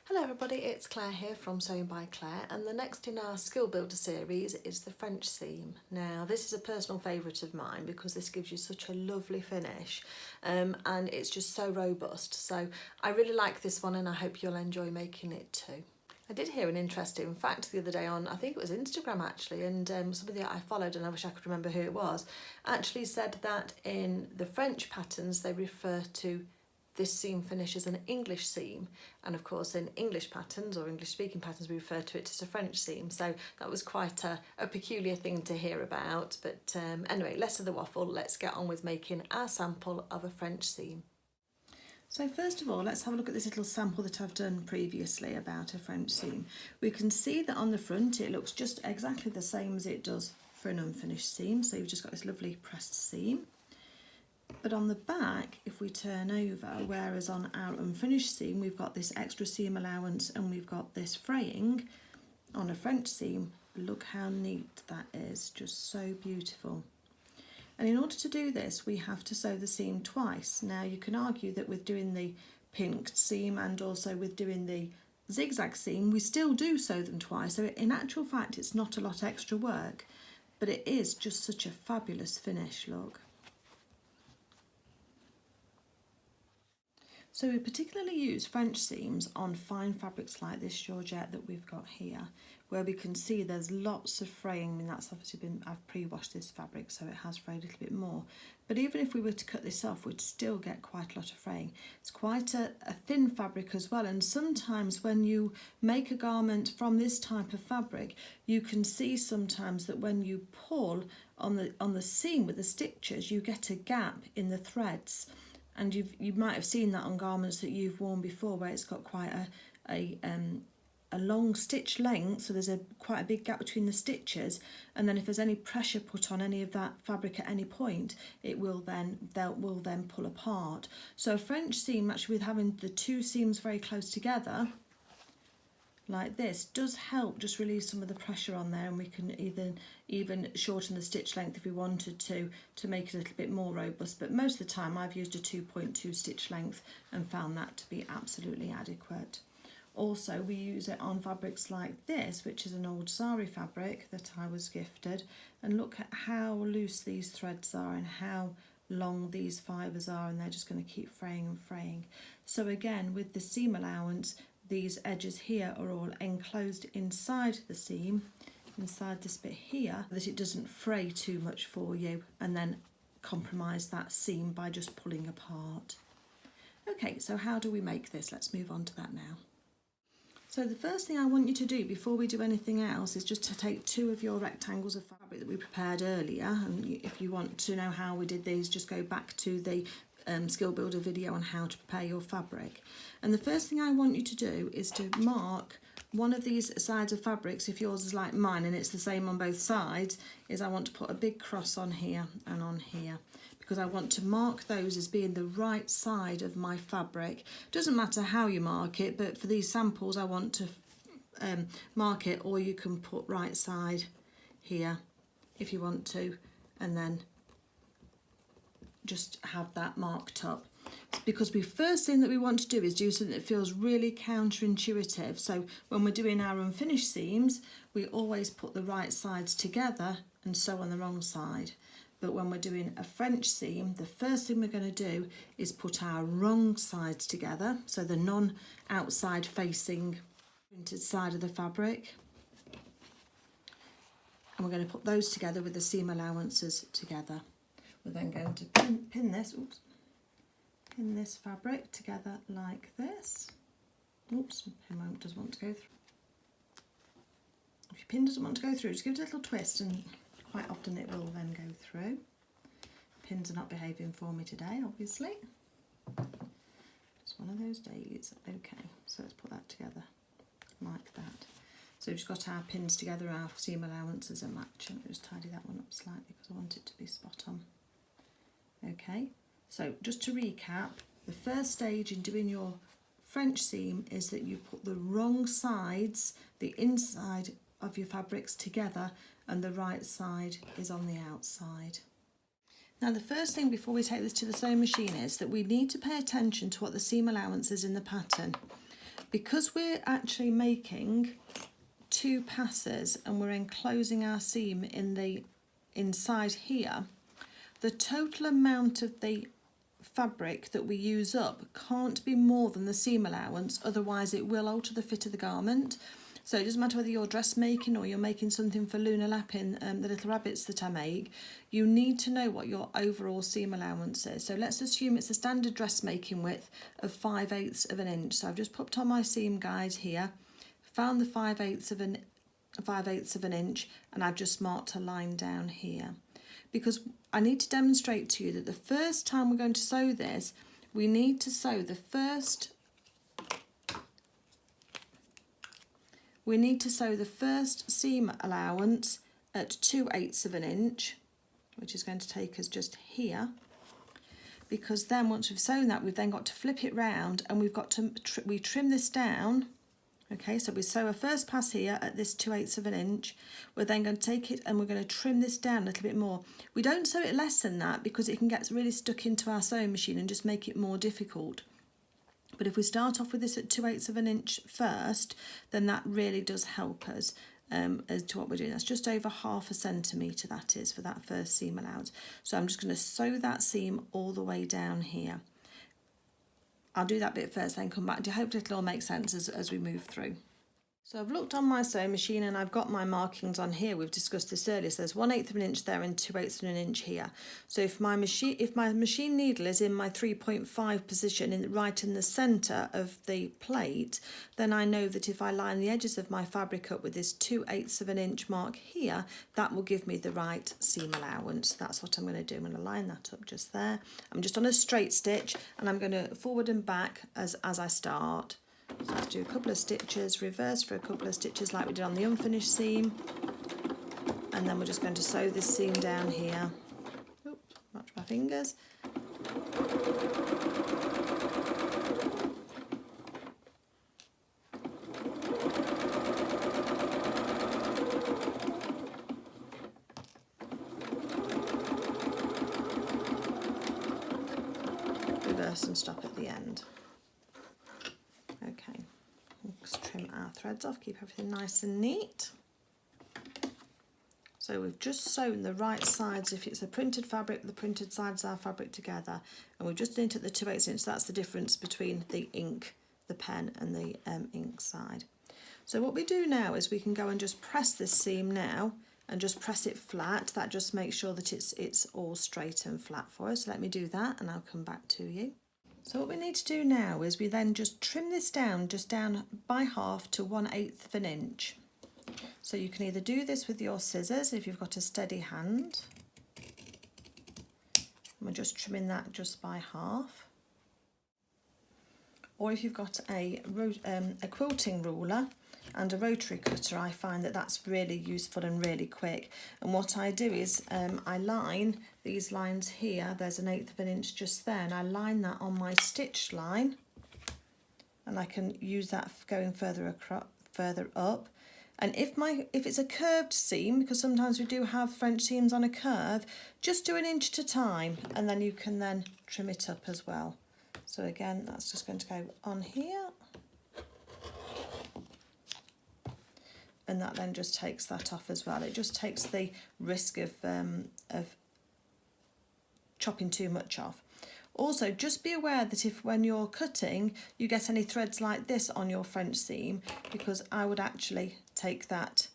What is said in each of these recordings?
Hello everybody, it's Claire here from Sewing by Claire, and the next in our Skill Builder series is the French seam. Now this is a personal favourite of mine because this gives you such a lovely finish and it's just so robust, so I really like this one and I hope you'll enjoy making it too. I did hear an interesting fact the other day on, I think it was Instagram actually, and somebody that I followed, and I wish I could remember who it was, actually said that in the French patterns they refer to this seam finish as an English seam, and of course in English patterns or English speaking patterns we refer to it as a French seam, so that was quite a peculiar thing to hear about. But anyway, less of the waffle, let's get on with making our sample of a French seam. So first of all, let's have a look at this little sample that I've done previously about a French seam. We can see that on the front it looks just exactly the same as it does for an unfinished seam, so you've just got this lovely pressed seam. But on the back, if we turn over, whereas on our unfinished seam we've got this extra seam allowance and we've got this fraying, on a French seam, look how neat that is, just so beautiful. And in order to do this we have to sew the seam twice. Now you can argue that with doing the pinked seam and also with doing the zigzag seam we still do sew them twice, so in actual fact it's not a lot extra work, but it is just such a fabulous finish, look. So we particularly use French seams on fine fabrics like this georgette that we've got here, where we can see there's lots of fraying. I mean, that's obviously been, I've pre-washed this fabric so it has frayed a little bit more, but even if we were to cut this off we'd still get quite a lot of fraying. It's quite a thin fabric as well, and sometimes when you make a garment from this type of fabric you can see sometimes that when you pull on the seam with the stitches you get a gap in the threads. And you might have seen that on garments that you've worn before, where it's got quite a long stitch length, so there's quite a big gap between the stitches, and then if there's any pressure put on any of that fabric at any point, it will then pull apart. So a French seam, actually with having the two seams very close together like this, does help just relieve some of the pressure on there, and we can even shorten the stitch length if we wanted to make it a little bit more robust, but most of the time I've used a 2.2 stitch length and found that to be absolutely adequate. Also we use it on fabrics like this, which is an old sari fabric that I was gifted, and look at how loose these threads are and how long these fibres are, and they're just going to keep fraying and fraying. So again, with the seam allowance, these edges here are all enclosed inside the seam, inside this bit here, that it doesn't fray too much for you and then compromise that seam by just pulling apart. Okay, so how do we make this? Let's move on to that now. So the first thing I want you to do before we do anything else is just to take two of your rectangles of fabric that we prepared earlier, and if you want to know how we did these, just go back to the Skill Builder video on how to prepare your fabric. And the first thing I want you to do is to mark one of these sides of fabrics, if yours is like mine and it's the same on both sides, is I want to put a big cross on here and on here, because I want to mark those as being the right side of my fabric. Doesn't matter how you mark it, but for these samples I want to mark it, or you can put right side here if you want to, and then just have that marked up. Because the first thing that we want to do is do something that feels really counterintuitive. So when we're doing our unfinished seams, we always put the right sides together and sew on the wrong side. But when we're doing a French seam, the first thing we're going to do is put our wrong sides together, so the non-outside facing printed side of the fabric. And we're going to put those together with the seam allowances together. We're then going to pin this fabric together like this. Oops, pin doesn't want to go through. If your pin doesn't want to go through, just give it a little twist, and quite often it will then go through. Pins are not behaving for me today, obviously. Just one of those days. Okay, so let's put that together like that. So we've just got our pins together, our seam allowances are matching. Just tidy that one up slightly because I want it to be spot on. Okay, so just to recap, the first stage in doing your French seam is that you put the wrong sides, the inside of your fabrics together, and the right side is on the outside. Now the first thing before we take this to the sewing machine is that we need to pay attention to what the seam allowance is in the pattern. Because we're actually making 2 passes and we're enclosing our seam in the inside here, the total amount of the fabric that we use up can't be more than the seam allowance, otherwise it will alter the fit of the garment. So it doesn't matter whether you're dressmaking or you're making something for Luna Lappin, the little rabbits that I make, you need to know what your overall seam allowance is. So let's assume it's a standard dressmaking width of 5/8 of an inch. So I've just popped on my seam guide here, found the 5/8 of an inch, and I've just marked a line down here. Because I need to demonstrate to you that the first time we're going to sew this, we need to sew the first seam allowance at 2/8 of an inch, which is going to take us just here, because then once we've sewn that, we've then got to flip it round and we've got to we trim this down. Okay, so we sew a first pass here at this 2/8 of an inch. We're then going to take it and we're going to trim this down a little bit more. We don't sew it less than that because it can get really stuck into our sewing machine and just make it more difficult. But if we start off with this at 2/8 of an inch first, then that really does help us as to what we're doing. That's just over 1/2 centimetre, that is, for that first seam allowance. So I'm just going to sew that seam all the way down here. I'll do that bit first, then come back to hope it'll all make sense as we move through. So I've looked on my sewing machine and I've got my markings on here. We've discussed this earlier. So there's 1/8 of an inch there and 2/8 of an inch here. So if my machine needle is in my 3.5 position right in the centre of the plate, then I know that if I line the edges of my fabric up with this 2/8 of an inch mark here, that will give me the right seam allowance. That's what I'm going to do. I'm going to line that up just there. I'm just on a straight stitch and I'm going to forward and back as I start. So let's do a couple of stitches, reverse for a couple of stitches like we did on the unfinished seam, and then we're just going to sew this seam down here. Oops, watch my fingers. Reverse and stop at the end. Okay, let's trim our threads off, keep everything nice and neat. So we've just sewn the right sides, if it's a printed fabric, the printed sides of our fabric together, and we've just done it at the 2/8 inch. That's the difference between the ink, the pen, and the ink side. So what we do now is we can go and just press this seam now and just press it flat. That just makes sure that it's all straight and flat for us. So let me do that and I'll come back to you. So what we need to do now is we then just trim this down, just down by 1/2 to 1/8 of an inch. So you can either do this with your scissors if you've got a steady hand. And we're just trimming that just by 1/2. Or if you've got a quilting ruler and a rotary cutter, I find that that's really useful and really quick. And what I do is I line these lines here. There's 1/8 of an inch just there, and I line that on my stitch line, and I can use that going further up. And if it's a curved seam, because sometimes we do have French seams on a curve, just do 1 inch at a time, and then you can then trim it up as well. So again, that's just going to go on here. And that then just takes that off as well. It just takes the risk of chopping too much off. Also, just be aware that if when you're cutting, you get any threads like this on your French seam, because I would actually take that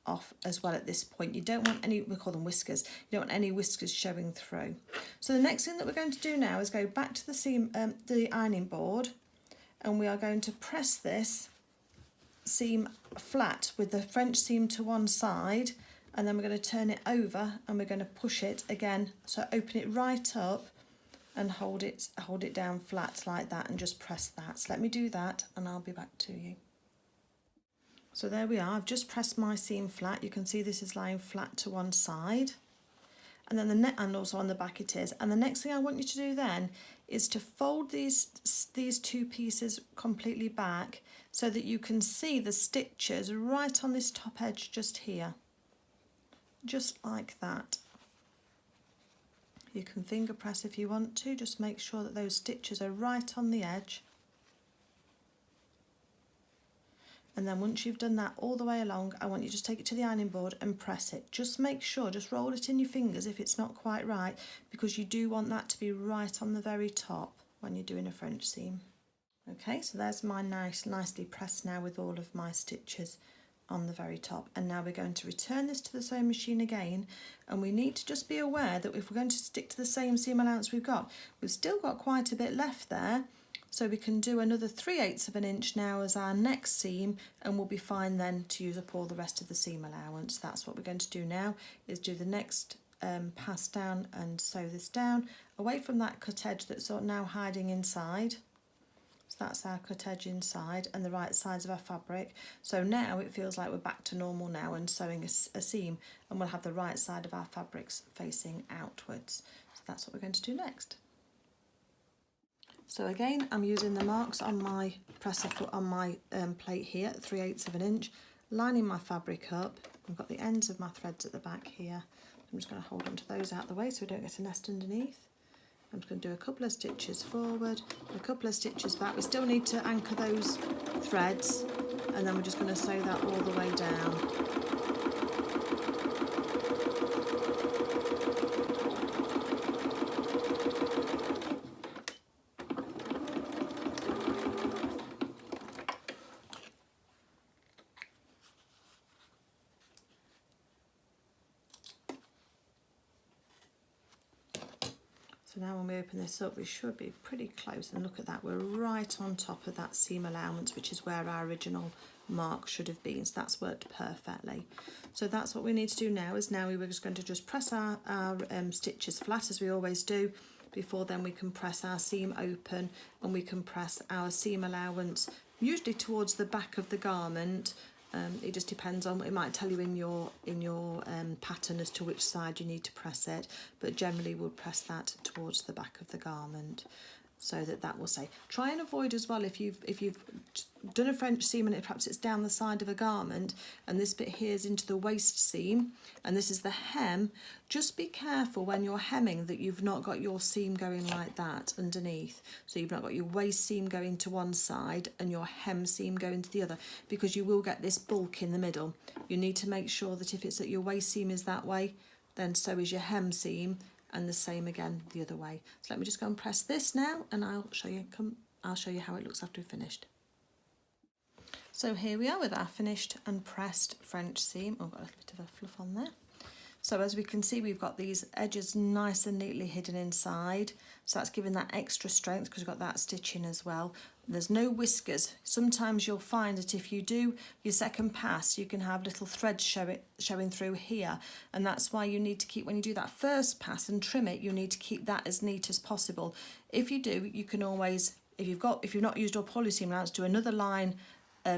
off as well at this point. You don't want any, we call them whiskers, you don't want any whiskers showing through. So the next thing that we're going to do now is go back to the seam, the ironing board, and we are going to press this seam flat with the French seam to one side, and then we're going to turn it over and we're going to push it again. So open it right up and hold it down flat like that and just press that. So let me do that and I'll be back to you. So there we are, I've just pressed my seam flat. You can see this is lying flat to one side, and then and also on the back it is. And the next thing I want you to do then is to fold these two pieces completely back so that you can see the stitches right on this top edge just here, just like that. You can finger press if you want to, just make sure that those stitches are right on the edge. And then once you've done that all the way along, I want you to just take it to the ironing board and press it. Just make sure, just roll it in your fingers if it's not quite right, because you do want that to be right on the very top when you're doing a French seam. Okay, so there's my nicely pressed now with all of my stitches on the very top. And now we're going to return this to the sewing machine again, and we need to just be aware that if we're going to stick to the same seam allowance we've still got quite a bit left there. So we can do another 3/8 of an inch now as our next seam, and we'll be fine then to use up all the rest of the seam allowance. That's what we're going to do now, is do the next pass down and sew this down away from that cut edge that's sort of now hiding inside. So that's our cut edge inside and the right sides of our fabric. So now it feels like we're back to normal now and sewing a seam, and we'll have the right side of our fabrics facing outwards. So that's what we're going to do next. So again, I'm using the marks on my presser foot on my plate here, 3/8 of an inch, lining my fabric up. I've got the ends of my threads at the back here. I'm just going to hold on to those out the way so we don't get a nest underneath. I'm just going to do a couple of stitches forward, a couple of stitches back. We still need to anchor those threads, and then we're just going to sew that all the way down. So now when we open this up, we should be pretty close, and look at that, we're right on top of that seam allowance, which is where our original mark should have been. So that's worked perfectly. So that's what we need to do now, is now we're just going to just press our stitches flat as we always do. Before then we can press our seam open, and we can press our seam allowance usually towards the back of the garment. It just depends on, it might tell you in your pattern as to which side you need to press it, but generally we'll press that towards the back of the garment, so that will say. Try and avoid as well, if you've done a French seam and perhaps it's down the side of a garment and this bit here is into the waist seam and this is the hem, just be careful when you're hemming that you've not got your seam going like that underneath. So you've not got your waist seam going to one side and your hem seam going to the other, because you will get this bulk in the middle. You need to make sure that if it's that your waist seam is that way, then so is your hem seam, and the same again the other way. So let me just go and press this now, and I'll show you how it looks after we've finished. So here we are with our finished and pressed French seam. Oh, I've got a little bit of a fluff on there. So as we can see, we've got these edges nice and neatly hidden inside. So that's giving that extra strength because we've got that stitching as well. There's no whiskers. Sometimes you'll find that if you do your second pass, you can have little threads showing through here. And that's why you need to keep, when you do that first pass and trim it, you need to keep that as neat as possible. If you do, you can always, if you've not used your poly seam allowance, do another line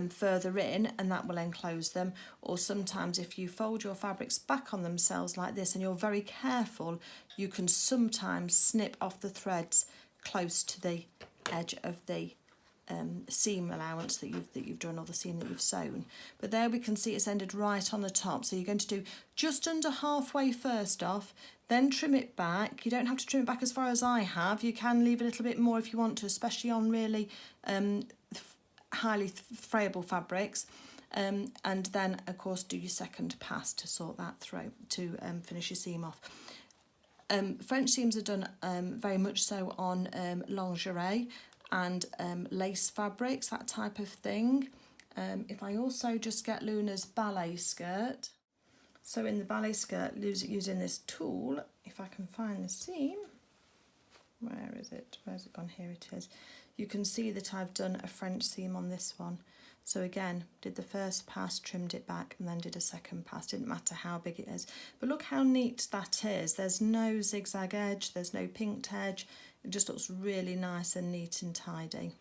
further in, and that will enclose them. Or sometimes if you fold your fabrics back on themselves like this and you're very careful, you can sometimes snip off the threads close to the edge of the seam allowance that you've done, or the seam that you've sewn. But there we can see it's ended right on the top. So you're going to do just under halfway first off, then trim it back. You don't have to trim it back as far as I have. You can leave a little bit more if you want to, especially on really highly frayable fabrics, and then of course do your second pass to sort that through to finish your seam off. French seams are done very much so on lingerie and lace fabrics, that type of thing. If I also just get Luna's ballet skirt, so in the ballet skirt, using this tool, if I can find the seam, where is it? Where's it gone? Here it is. You can see that I've done a French seam on this one. So again, did the first pass, trimmed it back, and then did a second pass. Didn't matter how big it is. But look how neat that is. There's no zigzag edge, there's no pinked edge. It just looks really nice and neat and tidy.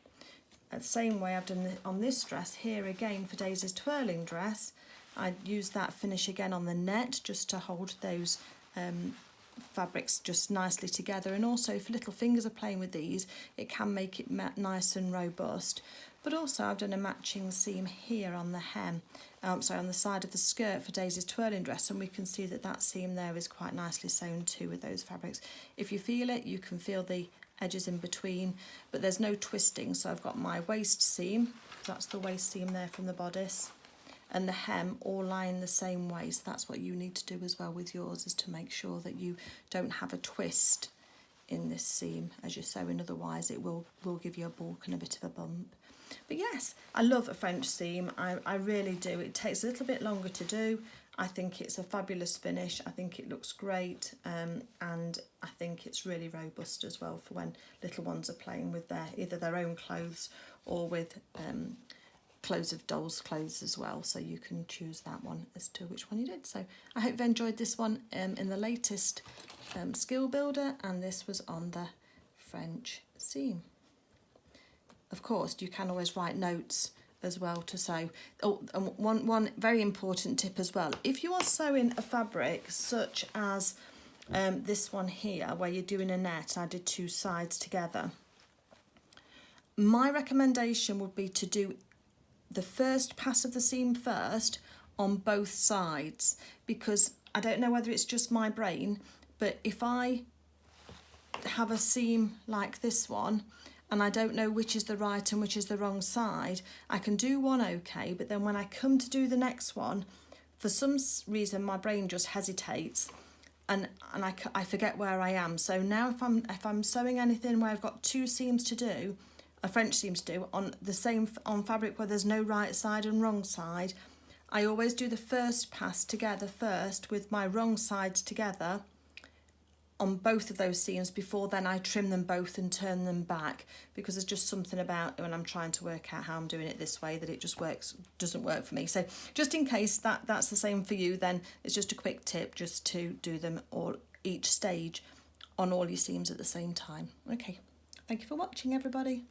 The same way I've done on this dress here again for Daisy's twirling dress. I used that finish again on the net just to hold those fabrics just nicely together, and also if little fingers are playing with these, it can make it nice and robust. But also I've done a matching seam here on the hem, on the side of the skirt for Daisy's twirling dress, and we can see that that seam there is quite nicely sewn too with those fabrics. If you feel it, you can feel the edges in between, but there's no twisting. So I've got my waist seam, because that's the waist seam there from the bodice, and the hem all lying the same way. So that's what you need to do as well with yours, is to make sure that you don't have a twist in this seam as you're sewing, otherwise it will give you a bulk and a bit of a bump. But yes, I love a French seam, I really do. It takes a little bit longer to do. I think it's a fabulous finish. I think it looks great, and I think it's really robust as well for when little ones are playing with either their own clothes or with clothes of dolls' clothes as well. So you can choose that one as to which one you did. So I hope you've enjoyed this one in the latest Skill Builder, and this was on the French seam. Of course, you can always write notes as well to sew. Oh, and one very important tip as well. If you are sewing a fabric such as this one here, where you're doing a net, I did 2 sides together, my recommendation would be to do the first pass of the seam first on both sides, because I don't know whether it's just my brain, but if I have a seam like this one and I don't know which is the right and which is the wrong side, I can do one okay, but then when I come to do the next one, for some reason my brain just hesitates and I forget where I am. So now if I'm sewing anything where I've got 2 seams to do, a French seam to do, on fabric where there's no right side and wrong side, I always do the first pass together first with my wrong sides together on both of those seams before then I trim them both and turn them back, because there's just something about when I'm trying to work out how I'm doing it this way that it just doesn't work for me. So just in case that's the same for you, then it's just a quick tip just to do them all, each stage on all your seams at the same time. Okay, thank you for watching, everybody.